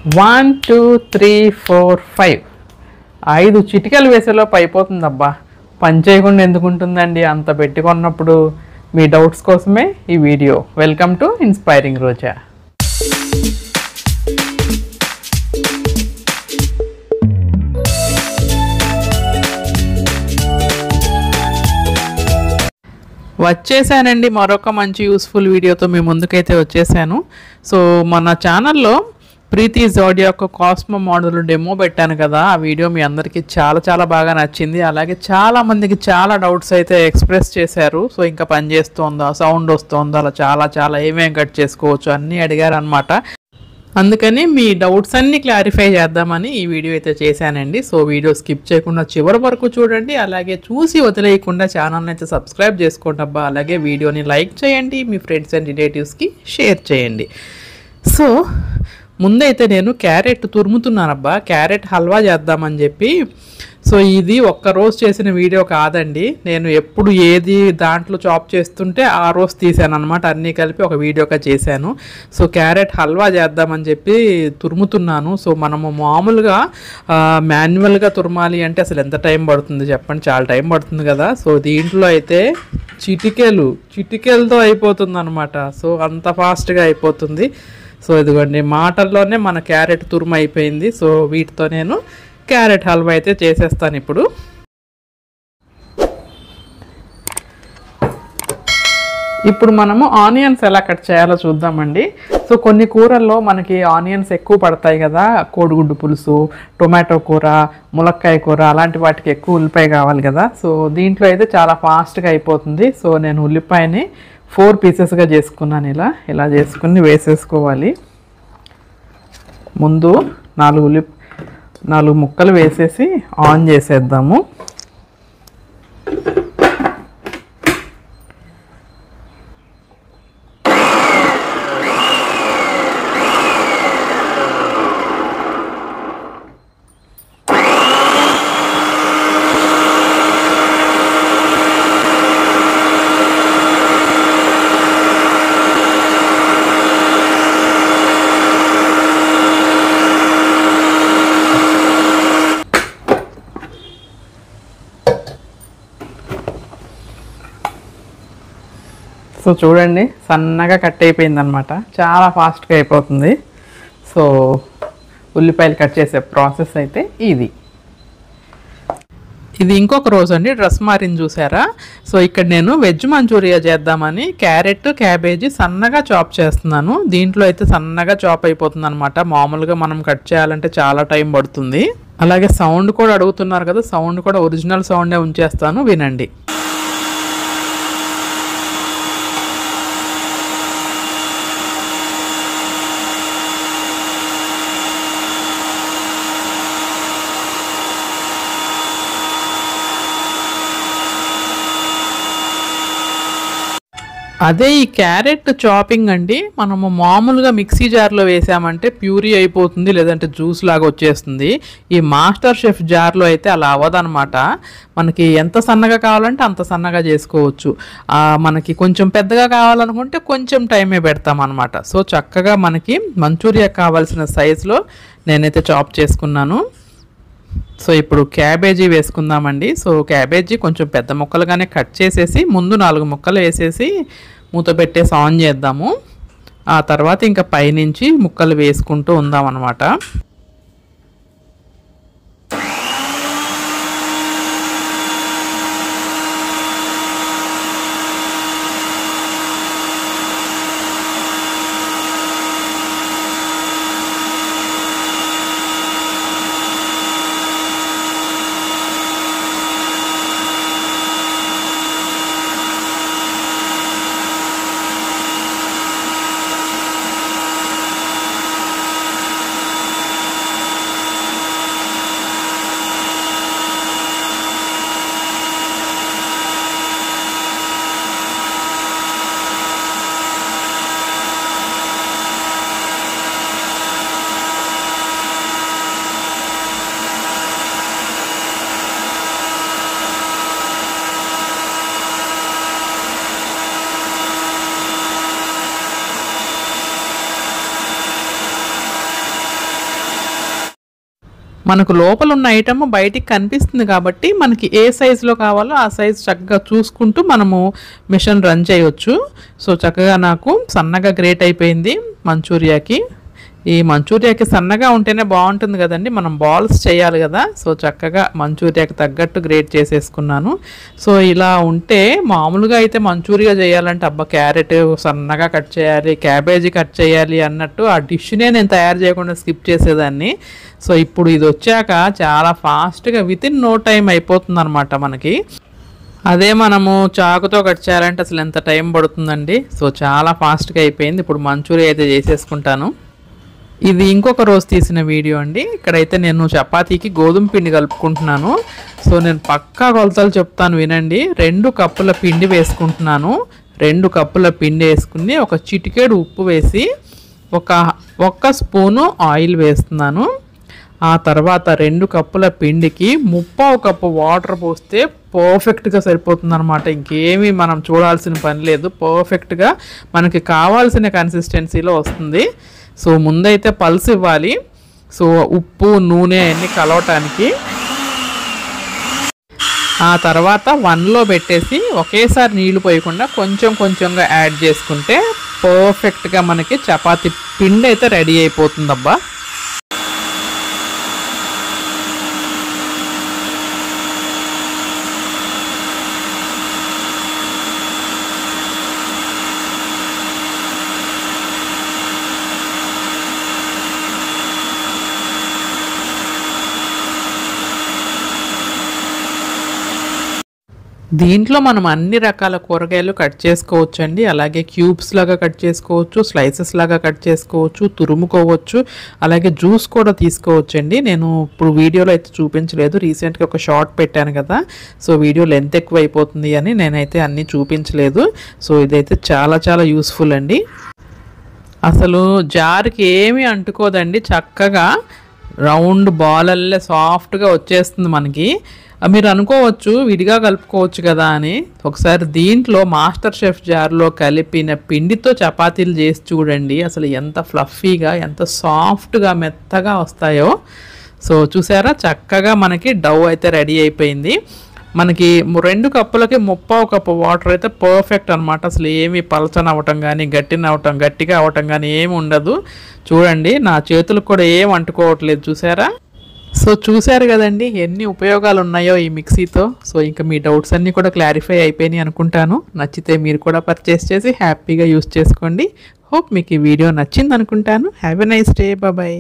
1 2 3 4 5 5 చిటికలు వేసేలోపు అయిపోతుందబ్బా. పని చేయకుండా ఎందుకు ఉంటుందండి అంత పెట్టుకున్నప్పుడు. మీ డౌట్స్ కోసమే ఈ వీడియో. వెల్కమ్ టు ఇన్స్పైరింగ్ రోజా. వచ్చేసానండి మరొక మంచి యూస్ఫుల్ వీడియోతో మీ ముందుకైతే వచ్చేసాను. సో మన ఛానల్లో ప్రీతి జోడియాక్ కాస్మో మోడల్ డెమో పెట్టాను కదా, ఆ వీడియో మీ అందరికీ చాలా బాగా నచ్చింది. అలాగే చాలామందికి చాలా డౌట్స్ అయితే ఎక్స్ప్రెస్ చేశారు. సో ఇంకా పని చేస్తుందా, సౌండ్ వస్తుందా, అలా చాలా ఏమేం కట్ చేసుకోవచ్చు అన్నీ అడిగారు అనమాట. అందుకని మీ డౌట్స్ అన్నీ క్లారిఫై చేద్దామని ఈ వీడియో అయితే చేశానండి. సో వీడియో స్కిప్ చేయకుండా చివరి వరకు చూడండి. అలాగే చూసి వదిలేయకుండా ఛానల్ని అయితే సబ్స్క్రైబ్ చేసుకోండి అబ్బా. అలాగే వీడియోని లైక్ చేయండి, మీ ఫ్రెండ్స్ అండ్ రిలేటివ్స్కి షేర్ చేయండి. సో ముందైతే నేను క్యారెట్ తురుముతున్నానబ్బా, క్యారెట్ హల్వా చేద్దామని చెప్పి. సో ఇది ఒక్కరోజు చేసిన వీడియో కాదండి, నేను ఎప్పుడు ఏది దాంట్లో చాప్ చేస్తుంటే ఆ రోజు తీసాను అనమాట. అన్నీ కలిపి ఒక వీడియోగా చేశాను. సో క్యారెట్ హల్వా చేద్దామని చెప్పి తురుముతున్నాను. సో మనము మామూలుగా మాన్యువల్గా తురమాలి అంటే అసలు ఎంత టైం పడుతుంది చెప్పండి, చాలా టైం పడుతుంది కదా. సో దీంట్లో అయితే చిటికెలతో అయిపోతుంది అనమాట. సో అంత ఫాస్ట్గా అయిపోతుంది. సో ఇదిగోండి మాటల్లోనే మన క్యారెట్ తురుము అయిపోయింది. సో వీటితో నేను క్యారెట్ హల్వా అయితే చేసేస్తాను ఇప్పుడు. ఇప్పుడు మనము ఆనియన్స్ ఎలా కట్ చేయాలో చూద్దామండి. సో కొన్ని కూరల్లో మనకి ఆనియన్స్ ఎక్కువ పడతాయి కదా, కోడిగుడ్డు పులుసు, టొమాటో కూర, ములక్కాయ కూర, అలాంటి వాటికి ఎక్కువ ఉల్లిపాయ కావాలి కదా. సో దీంట్లో అయితే చాలా ఫాస్ట్గా అయిపోతుంది. సో నేను ఉల్లిపాయని 4 పీసెస్గా చేసుకున్నాను. ఇలా చేసుకుని వేసేసుకోవాలి. ముందు 4 ముక్కలు వేసేసి ఆన్ చేసేద్దాము. సో చూడండి సన్నగా కట్ అయిపోయిందనమాట, చాలా ఫాస్ట్గా అయిపోతుంది. సో ఉల్లిపాయలు కట్ చేసే ప్రాసెస్ అయితే ఇది ఇంకొక రోజు అండి. డ్రెస్ మారింది చూసారా. సో ఇక్కడ నేను వెజ్ మంచూరియా చేద్దామని క్యారెట్, క్యాబేజీ సన్నగా చాప్ చేస్తున్నాను. దీంట్లో అయితే సన్నగా చాప్ అయిపోతుంది అనమాట. మామూలుగా మనం కట్ చేయాలంటే చాలా టైం పడుతుంది. అలాగే సౌండ్ కూడా అడుగుతున్నారు కదా, సౌండ్ కూడా ఒరిజినల్ సౌండే ఉంచేస్తాను, వినండి. అదే ఈ క్యారెట్ చాపింగ్ అండి, మనము మామూలుగా మిక్సీ జార్లో వేసామంటే ప్యూరీ అయిపోతుంది, లేదంటే జ్యూస్ లాగా వచ్చేస్తుంది. ఈ మాస్టర్ షెఫ్ జార్లో అయితే అలా అవ్వదనమాట. మనకి ఎంత సన్నగా కావాలంటే అంత సన్నగా చేసుకోవచ్చు. మనకి కొంచెం పెద్దగా కావాలనుకుంటే కొంచెం టైమే పెడతాం అనమాట. సో చక్కగా మనకి మంచూరియా కావాల్సిన సైజులో నేనైతే చాప్ చేసుకున్నాను. సో ఇప్పుడు క్యాబేజీ వేసుకుందామండి. సో క్యాబేజీ కొంచెం పెద్ద ముక్కలుగానే కట్ చేసేసి ముందు 4 ముక్కలు వేసేసి మూత పెట్టేసి ఆన్ చేద్దాము. ఆ తర్వాత ఇంకా పైనుంచి ముక్కలు వేసుకుంటూ ఉందామన్నమాట. మనకు లోపల ఉన్న ఐటమ్ బయటికి కనిపిస్తుంది కాబట్టి మనకి ఏ సైజులో కావాలో ఆ సైజు చక్కగా చూసుకుంటూ మనము మిషన్ రన్ చేయొచ్చు. సో చక్కగా నాకు సన్నగా గ్రేట్ అయిపోయింది మంచూరియాకి. ఈ మంచూరియాకి సన్నగా ఉంటేనే బాగుంటుంది కదండి, మనం బాల్స్ చేయాలి కదా. సో చక్కగా మంచూరియాకి తగ్గట్టు గ్రేట్ చేసేసుకున్నాను. సో ఇలా ఉంటే మామూలుగా అయితే మంచూరియా చేయాలంటే అబ్బా క్యారెట్ సన్నగా కట్ చేయాలి, క్యాబేజీ కట్ చేయాలి అన్నట్టు ఆ డిష్నే నేను తయారు చేయకుండా స్కిప్ చేసేదాన్ని. సో ఇప్పుడు ఇది వచ్చాక చాలా ఫాస్ట్గా వితిన్ నో టైం అయిపోతుంది అనమాట మనకి. అదే మనము చాకుతో కట్ చేయాలంటే అసలు ఎంత టైం పడుతుందండి. సో చాలా ఫాస్ట్గా అయిపోయింది. ఇప్పుడు మంచూరియా అయితే చేసేసుకుంటాను. ఇది ఇంకొక రోజు తీసిన వీడియో అండి. ఇక్కడైతే నేను చపాతీకి గోధుమ పిండి కలుపుకుంటున్నాను. సో నేను పక్కా కొలతలు చెప్తాను వినండి. 2 కప్పుల పిండి వేసుకుంటున్నాను. 2 కప్పుల పిండి వేసుకుని ఒక చిటికెడు ఉప్పు వేసి ఒక స్పూను ఆయిల్ వేస్తున్నాను. ఆ తర్వాత 2 కప్పుల పిండికి 1/2 కప్పు వాటర్ పోస్తే పర్ఫెక్ట్గా సరిపోతుంది అనమాట. ఇంకేమీ మనం చూడాల్సిన పని లేదు, పర్ఫెక్ట్గా మనకి కావాల్సిన కన్సిస్టెన్సీలో వస్తుంది. సో ముందైతే పల్స్ ఇవ్వాలి. సో ఉప్పు నూనె అన్నీ కలవటానికి. ఆ తర్వాత 1లో పెట్టేసి ఒకేసారి నీళ్లు పోయకుండా కొంచెం కొంచెంగా యాడ్ చేసుకుంటే పర్ఫెక్ట్గా మనకి చపాతీ పిండి అయితే రెడీ అయిపోతుందబ్బా. దీంట్లో మనం అన్ని రకాల కూరగాయలు కట్ చేసుకోవచ్చు అండి. అలాగే క్యూబ్స్ లాగా కట్ చేసుకోవచ్చు, స్లైసెస్ లాగా కట్ చేసుకోవచ్చు, తురుముకోవచ్చు, అలాగే జ్యూస్ కూడా తీసుకోవచ్చు అండి. నేను ఇప్పుడు వీడియోలో అయితే చూపించలేదు, రీసెంట్గా ఒక షార్ట్ పెట్టాను కదా. సో వీడియో లెంత్ ఎక్కువ అయిపోతుంది అని నేనైతే అన్నీ చూపించలేదు. సో ఇదైతే చాలా చాలా యూస్ఫుల్ అండి. అసలు జార్కి ఏమీ అంటుకోదండి, చక్కగా రౌండ్ బాలల్లే సాఫ్ట్గా వచ్చేస్తుంది మనకి. మీరు అనుకోవచ్చు విడిగా కలుపుకోవచ్చు కదా అని. ఒకసారి దీంట్లో మాస్టర్ షెఫ్ జార్లో కలిపిన పిండితో చపాతీలు చేసి చూడండి, అసలు ఎంత ఫ్లఫీగా ఎంత సాఫ్ట్గా మెత్తగా వస్తాయో. సో చూసారా చక్కగా మనకి డౌ అయితే రెడీ అయిపోయింది. మనకి 2 కప్పులకి 1/2 కప్పు వాటర్ అయితే పర్ఫెక్ట్ అనమాట. అసలు ఏమి పలచన అవ్వటం కానీ గట్టిగా అవ్వటం కానీ ఏమి ఉండదు. చూడండి నా చేతులకు కూడా ఏం అంటుకోవట్లేదు చూసారా. సో చూసారు కదండి ఎన్ని ఉపయోగాలు ఉన్నాయో ఈ మిక్సీతో. సో ఇంకా మీ డౌట్స్ అన్నీ కూడా క్లారిఫై అయిపోయినాయి అనుకుంటాను. నచ్చితే మీరు కూడా పర్చేస్ చేసి హ్యాపీగా యూస్ చేసుకోండి. హోప్ మీకు ఈ వీడియో నచ్చింది అనుకుంటాను. Have a nice day, bye.